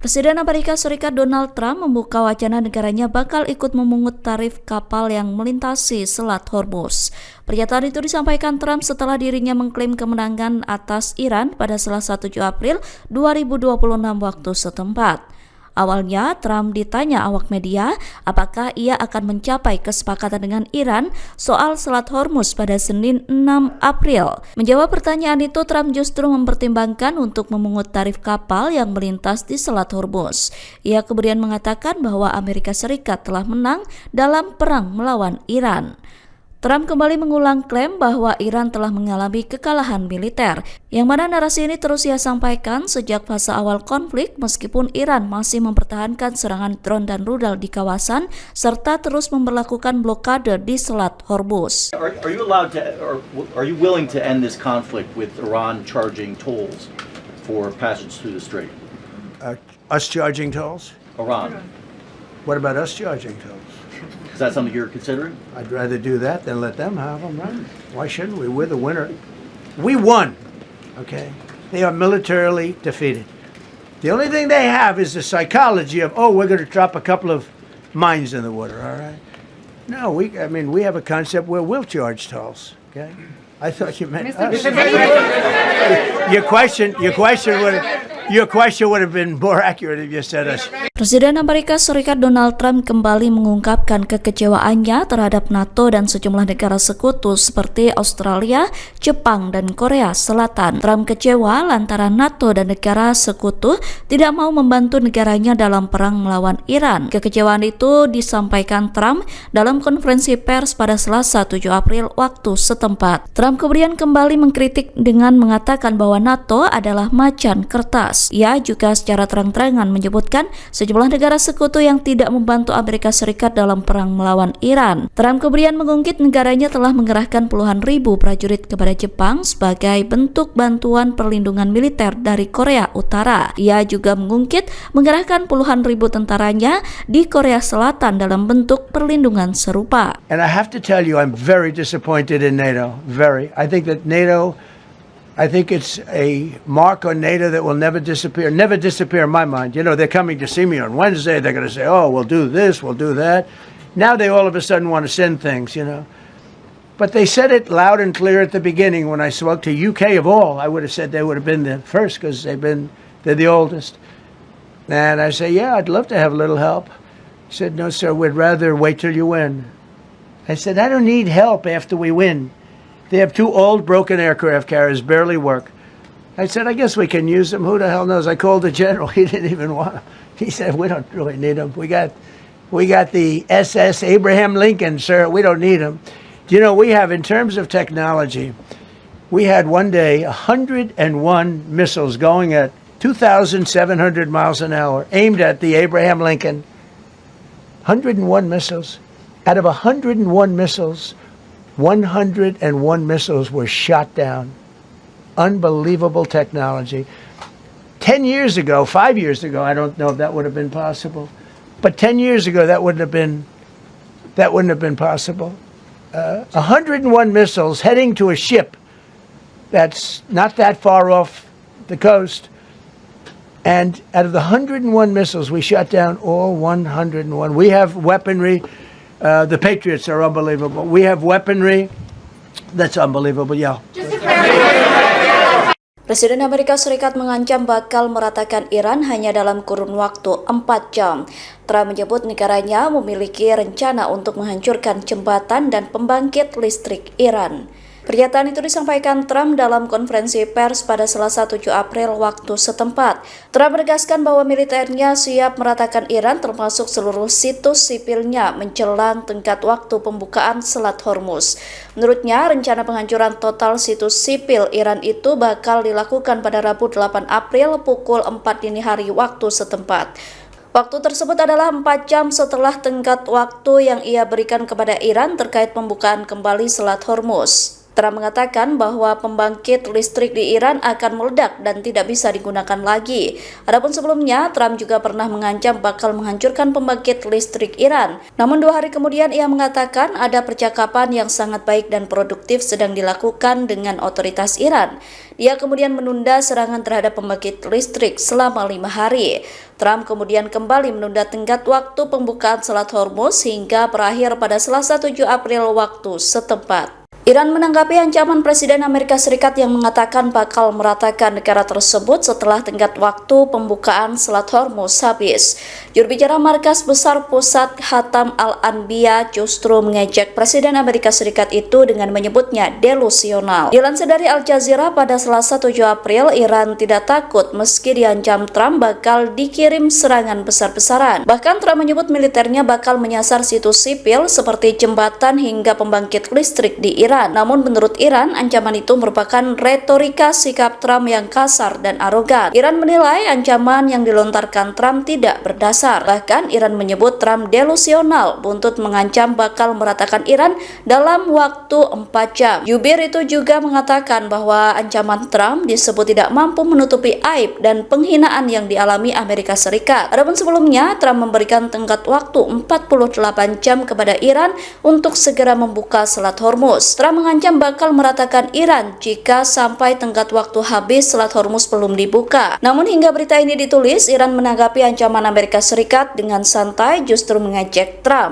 Presiden Amerika Serikat Donald Trump membuka wacana negaranya bakal ikut memungut tarif kapal yang melintasi Selat Hormuz. Pernyataan itu disampaikan Trump setelah dirinya mengklaim kemenangan atas Iran pada Selasa 7 April 2026 waktu setempat. Awalnya, Trump ditanya awak media apakah ia akan mencapai kesepakatan dengan Iran soal Selat Hormuz pada Senin 6 April. Menjawab pertanyaan itu, Trump justru mempertimbangkan untuk memungut tarif kapal yang melintas di Selat Hormuz. Ia kemudian mengatakan bahwa Amerika Serikat telah menang dalam perang melawan Iran. Trump kembali mengulang klaim bahwa Iran telah mengalami kekalahan militer, yang mana narasi ini terus ia sampaikan sejak fase awal konflik meskipun Iran masih mempertahankan serangan drone dan rudal di kawasan serta terus memberlakukan blokade di Selat Hormuz. Are you allowed to, or are you willing to end this conflict with Iran charging tolls for passage through the strait? Us charging tolls? Iran. What about us charging tolls? Is that something you're considering? I'd rather do that than let them have them, right? Why shouldn't we? We're the winner. We won, okay? They are militarily defeated. The only thing they have is the psychology of, oh, we're going to drop a couple of mines in the water, all right? No, we have a concept where we'll charge tolls, okay? I thought you meant us. Your question would have been more accurate if you said us. Presiden Amerika Serikat Donald Trump kembali mengungkapkan kekecewaannya terhadap NATO dan sejumlah negara sekutu seperti Australia, Jepang, dan Korea Selatan. Trump kecewa lantaran NATO dan negara sekutu tidak mau membantu negaranya dalam perang melawan Iran. Kekecewaan itu disampaikan Trump dalam konferensi pers pada Selasa 7 April waktu setempat. Trump kemudian kembali mengkritik dengan mengatakan bahwa NATO adalah macan kertas. Ia juga secara terang-terangan menyebutkan sejumlah negara sekutu yang tidak membantu Amerika Serikat dalam perang melawan Iran. Trump kemudian mengungkit negaranya telah mengerahkan puluhan ribu prajurit kepada Jepang sebagai bentuk bantuan perlindungan militer dari Korea Utara. Ia juga mengungkit mengerahkan puluhan ribu tentaranya di Korea Selatan dalam bentuk perlindungan serupa. And I have to tell you, I'm very disappointed in NATO. Very. I think it's a mark on NATO that will never disappear in my mind. You know, they're coming to see me on Wednesday. They're going to say, oh, we'll do this, we'll do that. Now they all of a sudden want to send things, you know. But they said it loud and clear at the beginning when I spoke to UK of all. I would have said they would have been the first because they're the oldest. And I say, yeah, I'd love to have a little help. He said, no, sir, we'd rather wait till you win. I said, I don't need help after we win. They have two old broken aircraft carriers, barely work. I said, I guess we can use them. Who the hell knows? I called the general. He didn't even want them. He said, we don't really need them. We got the SS Abraham Lincoln, sir. We don't need them. You know, we have, in terms of technology, we had one day 101 missiles going at 2,700 miles an hour, aimed at the Abraham Lincoln. 101 missiles. Out of 101 missiles, 101 missiles were shot down. Unbelievable technology. 5 years ago, I don't know if that would have been possible, but 10 years ago that wouldn't have been possible. 101 missiles heading to a ship that's not that far off the coast. And out of the 101 missiles, we shot down all 101. We have weaponry. The Patriots are unbelievable. We have weaponry that's unbelievable. Yeah. Presiden Amerika Serikat mengancam bakal meratakan Iran hanya dalam kurun waktu 4 jam. Trump menyebut negaranya memiliki rencana untuk menghancurkan jembatan dan pembangkit listrik Iran. Pernyataan itu disampaikan Trump dalam konferensi pers pada Selasa 7 April waktu setempat. Trump menegaskan bahwa militernya siap meratakan Iran termasuk seluruh situs sipilnya menjelang tenggat waktu pembukaan Selat Hormuz. Menurutnya, rencana penghancuran total situs sipil Iran itu bakal dilakukan pada Rabu 8 April pukul 4 dini hari waktu setempat. Waktu tersebut adalah 4 jam setelah tenggat waktu yang ia berikan kepada Iran terkait pembukaan kembali Selat Hormuz. Trump mengatakan bahwa pembangkit listrik di Iran akan meledak dan tidak bisa digunakan lagi. Adapun sebelumnya, Trump juga pernah mengancam bakal menghancurkan pembangkit listrik Iran. Namun 2 hari kemudian ia mengatakan ada percakapan yang sangat baik dan produktif sedang dilakukan dengan otoritas Iran. Dia kemudian menunda serangan terhadap pembangkit listrik selama 5 hari. Trump kemudian kembali menunda tenggat waktu pembukaan Selat Hormuz hingga berakhir pada Selasa 7 April waktu setempat. Iran menanggapi ancaman Presiden Amerika Serikat yang mengatakan bakal meratakan negara tersebut setelah tenggat waktu pembukaan Selat Hormuz habis. Juru bicara Markas Besar Pusat Khatam Al-Anbiya justru mengejek Presiden Amerika Serikat itu dengan menyebutnya delusional. Dilansir dari Al Jazeera pada Selasa 7 April, Iran tidak takut meski diancam Trump bakal dikirim serangan besar-besaran. Bahkan Trump menyebut militernya bakal menyasar situs sipil seperti jembatan hingga pembangkit listrik di Iran. Namun menurut Iran, ancaman itu merupakan retorika sikap Trump yang kasar dan arogan. Iran menilai ancaman yang dilontarkan Trump tidak berdasar. Bahkan Iran menyebut Trump delusional, buntut mengancam bakal meratakan Iran dalam waktu 4 jam. Jubir itu juga mengatakan bahwa ancaman Trump disebut tidak mampu menutupi aib dan penghinaan yang dialami Amerika Serikat. Adapun sebelumnya, Trump memberikan tenggat waktu 48 jam kepada Iran untuk segera membuka Selat Hormuz. Trump mengancam bakal meratakan Iran jika sampai tenggat waktu habis Selat Hormuz belum dibuka. Namun hingga berita ini ditulis, Iran menanggapi ancaman Amerika Serikat dengan santai justru mengejek Trump.